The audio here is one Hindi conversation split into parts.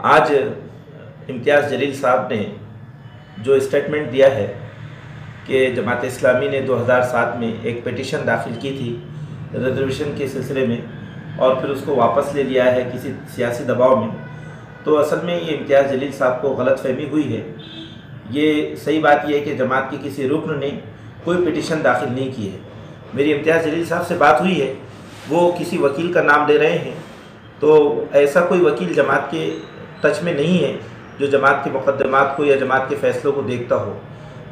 आज इम्तियाज़ जलील साहब ने जो स्टेटमेंट दिया है कि जमात इस्लामी ने 2007 में एक पिटीशन दाखिल की थी रिजर्वेशन के सिलसिले में और फिर उसको वापस ले लिया है किसी सियासी दबाव में, तो असल में ये इम्तियाज़ जलील साहब को गलतफहमी हुई है। ये सही बात यह है कि जमात के किसी रुकन ने कोई पिटीशन दाखिल नहीं की है। मेरी इम्तियाज़ जलील साहब से बात हुई है, वो किसी वकील का नाम ले रहे हैं, तो ऐसा कोई वकील जमात के टच में नहीं है जो जमात के मुकदमात को या जमात के फ़ैसलों को देखता हो।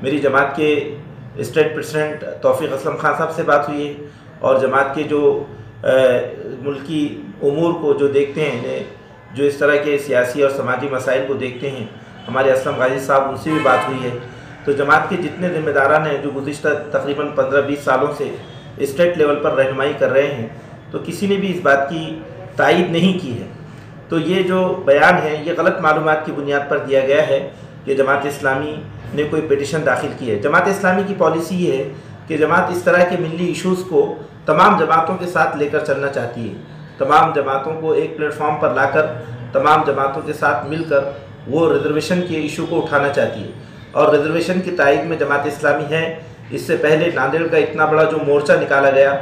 मेरी जमात के स्टेट प्रेसिडेंट तौफीक असलम खान साहब से बात हुई है और जमात के जो मुल्की उमूर को जो देखते हैं, जो इस तरह के सियासी और समाजी मसाइल को देखते हैं, हमारे असलम गाजी साहब, उनसे भी बात हुई है। तो जमात के जितने ज़िम्मेदारान हैं जो गुज़िश्ता तकरीबन 15-20 सालों से स्टेट लेवल पर रहनुमाई कर रहे हैं, तो किसी ने भी इस बात की तायीद नहीं की है। तो ये जो बयान है ये गलत मालूमात की बुनियाद पर दिया गया है कि जमात इस्लामी ने कोई पिटीशन दाखिल की है। जमात इस्लामी की पॉलिसी ये है कि जमात इस तरह के मिली इशूज़ को तमाम जमातों के साथ लेकर चलना चाहती है। तमाम जमातों को एक प्लेटफॉर्म पर लाकर तमाम जमातों के साथ मिलकर वो रिजर्वेशन के इशू को उठाना चाहती है और रिजर्वेशन की तायीद में जमात इस्लामी है। इससे पहले नांदेड़ का इतना बड़ा जो मोर्चा निकाला गया,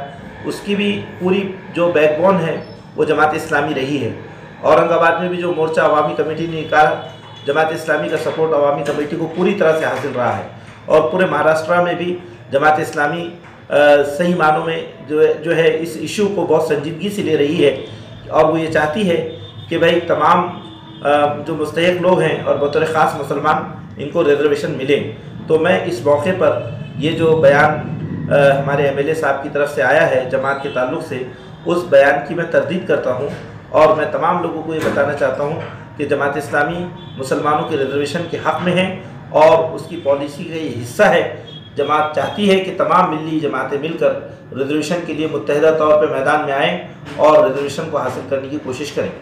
उसकी भी पूरी जो बैकबोन है वो जमात इस्लामी रही है। औरंगाबाद में भी जो मोर्चा अवामी कमेटी ने निकाला, जमात इस्लामी का सपोर्ट अवामी कमेटी को पूरी तरह से हासिल रहा है। और पूरे महाराष्ट्र में भी जमात इस्लामी सही मानों में जो है इस इशू को बहुत संजीदगी से ले रही है और वो ये चाहती है कि भाई तमाम जो मुस्तहिक लोग हैं और बतौर ख़ास मुसलमान इनको रिजर्वेशन मिले। तो मैं इस मौके पर ये जो बयान हमारे एमएलए साहब की तरफ से आया है जमात के ताल्लुक़ से, उस बयान की मैं तरदीद करता हूँ और मैं तमाम लोगों को ये बताना चाहता हूँ कि जमात इस्लामी मुसलमानों के रिजर्वेशन के हक़ में है और उसकी पॉलिसी का ये हिस्सा है। जमात चाहती है कि तमाम मिली जमातें मिलकर रिजर्वेशन के लिए मुत्तहिदा तौर पर मैदान में आएँ और रिजर्वेशन को हासिल करने की कोशिश करें।